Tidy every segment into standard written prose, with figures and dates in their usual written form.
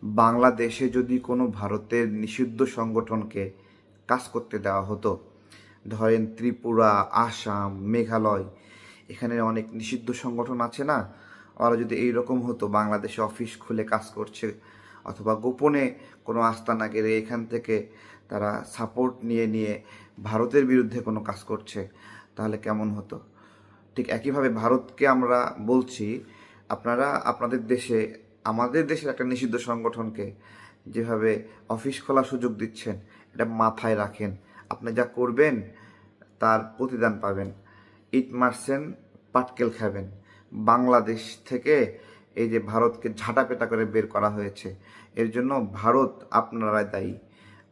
বাংলাদেশে যদি কোনো ভারতের নিষিদ্ধ সংগঠনকে কাজ করতে দেওয়া হতো, ধরেন ত্রিপুরা, আসাম, মেঘালয়, এখানে অনেক নিষিদ্ধ সংগঠন আছে না, ওরা যদি এইরকম হতো বাংলাদেশে অফিস খুলে কাজ করছে অথবা গোপনে কোনো আস্তানা গেড়ে এখান থেকে তারা সাপোর্ট নিয়ে নিয়ে ভারতের বিরুদ্ধে কোনো কাজ করছে, তাহলে কেমন হতো? ঠিক একইভাবে ভারতকে আমরা বলছি, আপনারা আপনাদের দেশে আমাদের দেশের একটা নিষিদ্ধ সংগঠনকে যেভাবে অফিস খোলার সুযোগ দিচ্ছেন, এটা মাথায় রাখেন। আপনি যা করবেন তার প্রতিদান পাবেন। ইট মারছেন, পাটকেল খাবেন। বাংলাদেশ থেকে এই যে ভারতকে ঝাঁটাপেটা করে বের করা হয়েছে, এর জন্য ভারত আপনারা দায়ী।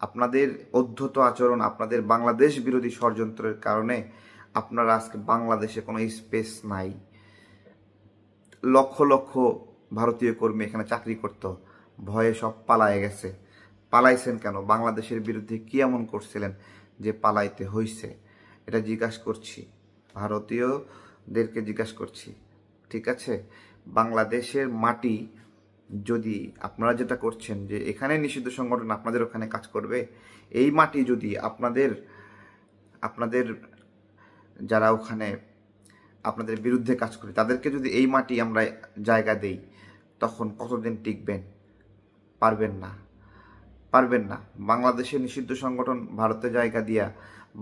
আপনাদের অধ্যত আচরণ, আপনাদের বাংলাদেশ বিরোধী ষড়যন্ত্রের কারণে আপনারা আজকে বাংলাদেশে কোনো স্পেস নাই। লক্ষ লক্ষ ভারতীয় কর্মী এখানে চাকরি করত, ভয়ে সব পালায়ে গেছে। পালাইছেন কেন? বাংলাদেশের বিরুদ্ধে কি এমন করছিলেন যে পালাইতে হইছে? এটা জিজ্ঞাসা করছি, ভারতীয়দেরকে জিজ্ঞাসা করছি। ঠিক আছে, বাংলাদেশের মাটি যদি আপনারা যেটা করছেন যে এখানে নিষিদ্ধ সংগঠন আপনাদের ওখানে কাজ করবে, এই মাটি যদি আপনাদের আপনাদের যারা ওখানে আপনাদের বিরুদ্ধে কাজ করে তাদেরকে যদি এই মাটি আমরা জায়গা দেই, তখন কতদিন টিকবেন? পারবেন না, পারবেন না। বাংলাদেশের নিষিদ্ধ সংগঠন ভারতে জায়গা দিয়া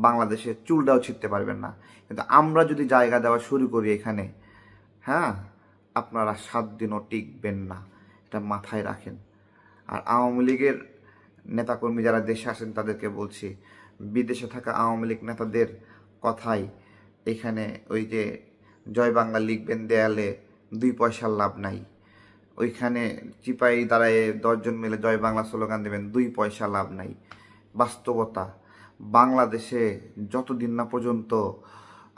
বাংলাদেশে চুলটাও ছিঁড়তে পারবেন না। কিন্তু আমরা যদি জায়গা দেওয়া শুরু করি এখানে, হ্যাঁ, আপনারা 7 দিনও টিকবেন না, এটা মাথায় রাখেন। আর আওয়ামী লীগের নেতাকর্মী যারা দেশে আসেন তাদেরকে বলছি, বিদেশে থাকা আওয়ামী লীগ নেতাদের কথাই এখানে ওই যে জয় বাংলা লিখবেন দেয়ালে, 2 পয়সার লাভ নাই। ওইখানে চিপাই দাঁড়ায় 10 জন মিলে জয় বাংলা স্লোগান দেবেন, 2 পয়সা লাভ নাই। বাস্তবতা, বাংলাদেশে যতদিন না পর্যন্ত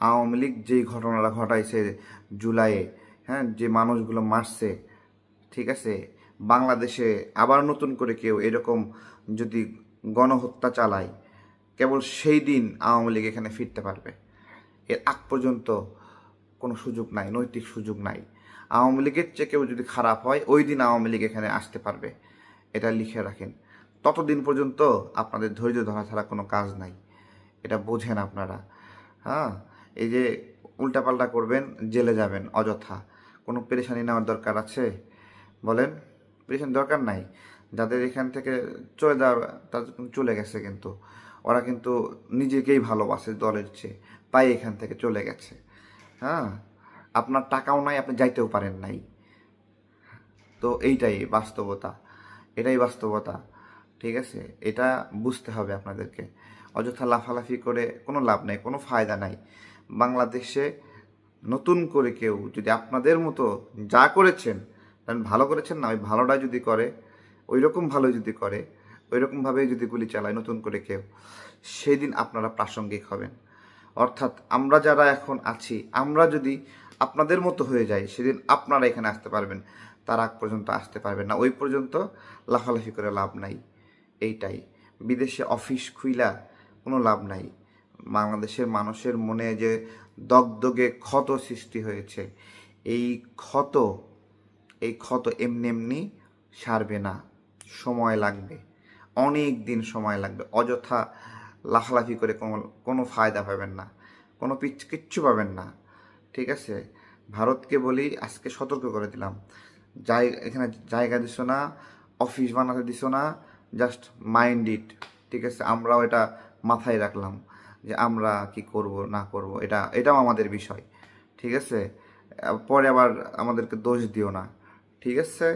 আওয়ামী লীগ যেই ঘটনাটা ঘটাইছে জুলাইয়ে, হ্যাঁ, যে মানুষগুলো মারছে, ঠিক আছে, বাংলাদেশে আবার নতুন করে কেউ এরকম যদি গণহত্যা চালায়, কেবল সেই দিন আওয়ামী লীগ এখানে ফিরতে পারবে। এর আগ পর্যন্ত কোনো সুযোগ নাই, নৈতিক সুযোগ নাই। আওয়ামী লীগের চেয়ে কেউ যদি খারাপ হয়, ওই দিন আওয়ামী লীগ এখানে আসতে পারবে, এটা লিখে রাখেন। ততদিন পর্যন্ত আপনাদের ধৈর্য ধরা ছাড়া কোনো কাজ নাই, এটা বোঝেন আপনারা। হ্যাঁ, এই যে উল্টাপাল্টা করবেন, জেলে যাবেন অযথা। কোনো পেরেশানি নেওয়ার দরকার আছে? বলেন, পেরেশানি দরকার নাই। যাদের এখান থেকে চলে যাওয়ার তাদের চলে গেছে, কিন্তু ওরা কিন্তু নিজেকেই ভালোবাসে দলের চেয়ে, তাই এখান থেকে চলে গেছে। হ্যাঁ, আপনার টাকাও নাই, আপনি যাইতেও পারেন নাই। তো এইটাই বাস্তবতা, এটাই বাস্তবতা। ঠিক আছে, এটা বুঝতে হবে আপনাদেরকে। অযথা লাফালাফি করে কোনো লাভ নেই, কোনো ফায়দা নাই। বাংলাদেশে নতুন করে কেউ যদি আপনাদের মতো যা করেছেন, ভালো করেছেন না, ওই ভালোটা যদি করে, ওই রকম ভালো যদি করে, ওই রকমভাবেই যদি গুলি চালায় নতুন করে কেউ, সেদিন আপনারা প্রাসঙ্গিক হবেন। অর্থাৎ আমরা যারা এখন আছি, আমরা যদি আপনাদের মতো হয়ে যাই, সেদিন আপনারা এখানে আসতে পারবেন, তার আগ পর্যন্ত আসতে পারবেন না। ওই পর্যন্ত লাফালাফি করে লাভ নাই। এইটাই, বিদেশে অফিস খুইলা কোনো লাভ নাই। বাংলাদেশের মানুষের মনে যে দগদগে ক্ষত সৃষ্টি হয়েছে, এই ক্ষত এমনি এমনি সারবে না, সময় লাগবে, অনেক দিন সময় লাগবে। অযথা লাফালাফি করে কোনো ফায়দা পাবেন না, কোনো কিচ্ছু পাবেন না। ঠিক আছে, ভারতকে বলি, আজকে সতর্ক করে দিলাম, এখানে জায়গা দিছো না, অফিস বানাতে দিছো না, জাস্ট মাইন্ড ইট। ঠিক আছে, আমরাও এটা মাথায় রাখলাম যে আমরা কি করব না করব, এটাও আমাদের বিষয়। ঠিক আছে, পরে আবার আমাদেরকে দোষ দিও না। ঠিক আছে।